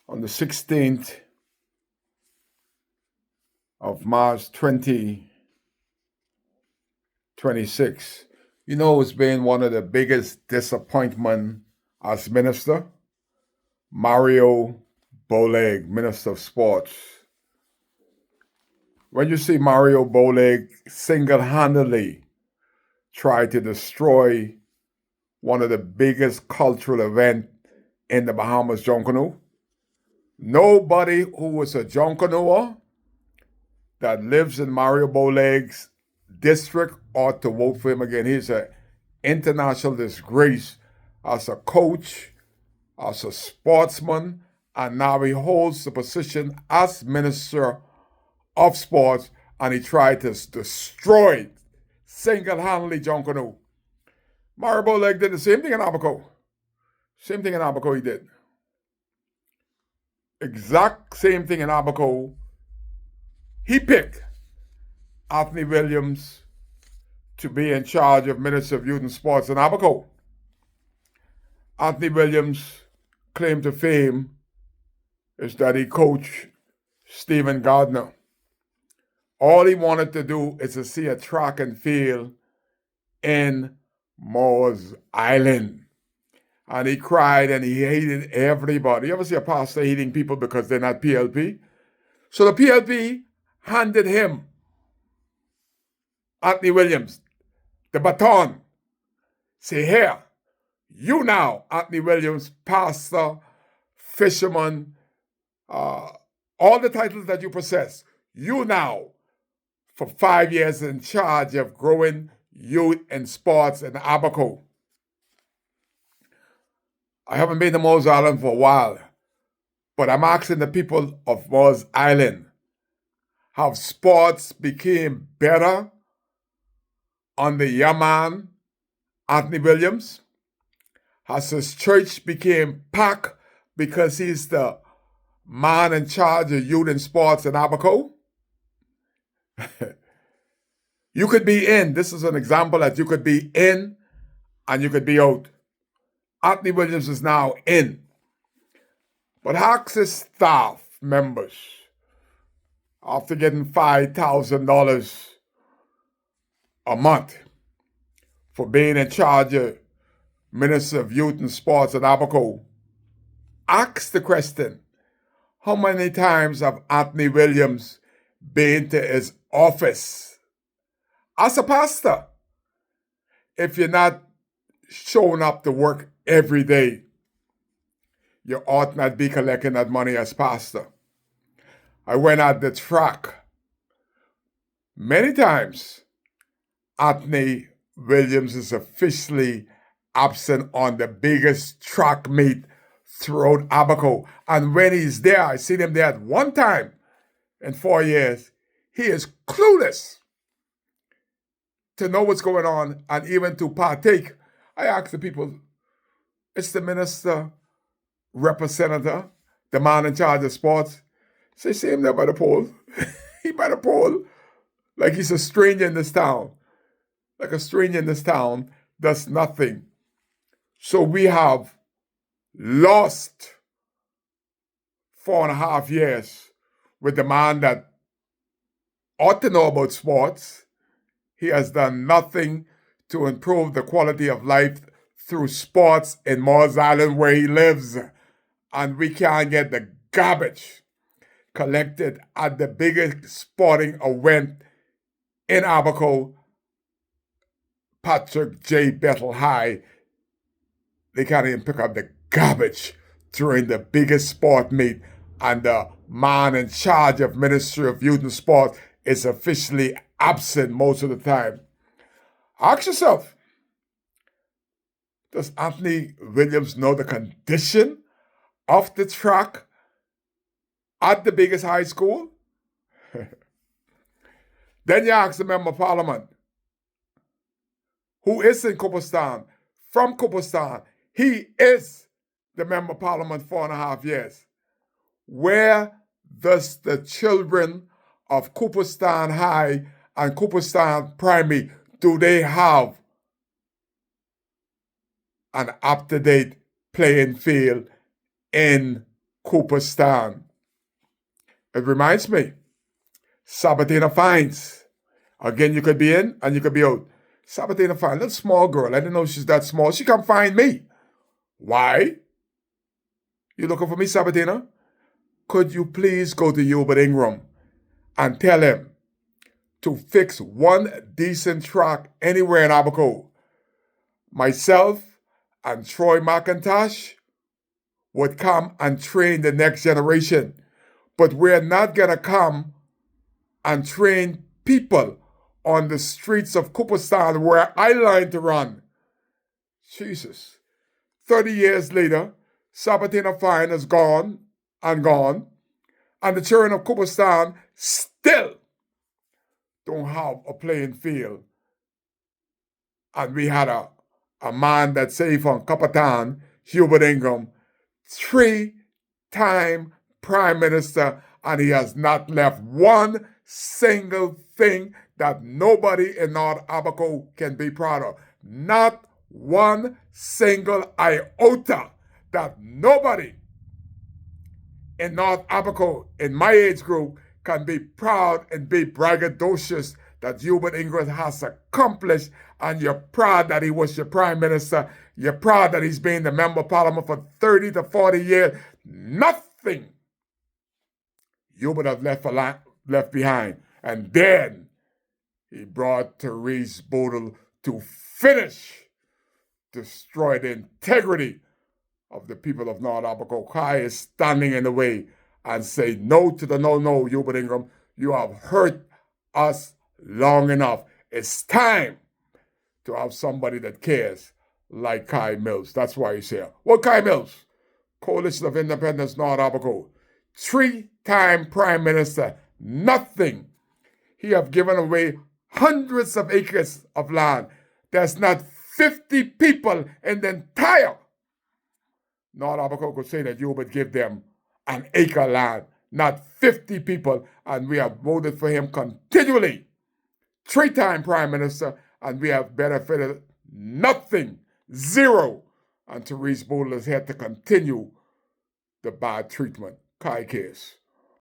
On the 16th of March 2026. It's been one of the biggest disappointment as minister. Mario Bowleg, Minister of Sports. When you see Mario Bowleg single-handedly try to destroy one of the biggest cultural events in the Bahamas, Junkanoo, nobody who is a Junkanooer that lives in Mario Bowleg's district ought to vote for him again. He's an international disgrace as a coach, as a sportsman, and now he holds the position as Minister of Sports, and he tried to destroy single-handedly Junkanoo. Mario Bowleg did the same thing in Abaco. Same thing in Abaco he did. Exact same thing in Abaco. He picked Anthony Williams to be in charge of Minister of Youth and Sports in Abaco. Anthony Williams' claim to fame is that he coached Stephen Gardner. All he wanted to do is to see a track and field in Moores Island. And he cried and he hated everybody. You ever see a pastor hating people because they're not PLP? So the PLP handed him, Anthony Williams, the baton. Say, here, you now, Anthony Williams, pastor, fisherman, all the titles that you possess, you now, for 5 years in charge of growing youth and sports in Abaco. I haven't been to Moores Island for a while, but I'm asking the people of Moores Island, have sports became better under your man, Anthony Williams? Has his church became packed because he's the man in charge of youth and sports in Abaco? You could be in. This is an example that you could be in and you could be out. Anthony Williams is now in. But ask his staff members, after getting $5,000 a month for being in charge of Minister of Youth and Sports at Abaco, ask the question, how many times have Anthony Williams been to his office as a pastor? If you're not showing up to work every day, you ought not be collecting that money as pastor. I went at the track many times. Anthony Williams is officially absent on the biggest track meet throughout Abaco. And when he's there, I see him there at one time in 4 years, he is clueless to know what's going on and even to partake. I ask the people, it's the minister, representative, the man in charge of sports. Say, see him there by the pole. He by the pole. Like he's a stranger in this town. Like a stranger in this town does nothing. So we have lost 4.5 years with the man that ought to know about sports. He has done nothing to improve the quality of life through sports in Moores Island where he lives. And we can't get the garbage collected at the biggest sporting event in Abaco, Patrick J. Bethel High. They can't even pick up the garbage during the biggest sport meet, and the man in charge of Ministry of Youth and Sport is officially absent most of the time. Ask yourself, does Anthony Williams know the condition of the track at the biggest high school? Then you ask the member of parliament, who is in Cooperstown, from Cooperstown. He is the member of parliament 4.5 years. Where does the children of Cooperstown High and Cooperstown Primary, do they have an up-to-date playing field in Cooperstown. It reminds me, Sabatina Fines. Again, you could be in and you could be out. Sabatina Fines, little small girl. I didn't know she's that small. She come find me. Why? You looking for me, Sabatina? Could you please go to Hubert Ingram and tell him to fix one decent track anywhere in Abaco? Myself and Troy McIntosh would come and train the next generation. But we're not going to come and train people on the streets of Cooperstown where I learned to run. Jesus. 30 years later, Sabatina Fine is gone, and the children of Cooperstown still don't have a playing field. And we had a man that saved from Coppertown, Hubert Ingram, 3-time Prime Minister, and he has not left one single thing that nobody in North Abaco can be proud of. Not one single iota that nobody in North Abaco, in my age group, can be proud and be braggadocious that Hubert Ingram has accomplished, and you're proud that he was your Prime Minister. You're proud that he's been the Member of Parliament for 30 to 40 years. Nothing Hubert has left behind. And then he brought Therese Bodle to finish, destroy the integrity of the people of North Abaco. Kai is standing in the way and say no to the no, Hubert Ingram. You have hurt us long enough. It's time to have somebody that cares like Kai Mills. That's why he's here. Well, Kai Mills, Coalition of Independence North Abaco, 3-time Prime Minister, nothing. He have given away hundreds of acres of land. There's not 50 people in the entire North Abaco could say that Hubert give them an acre land, not 50 people, and we have voted for him continually. 3-time Prime Minister, and we have benefited nothing, zero. And Therese Bodle is here to continue the bad treatment. Kai case.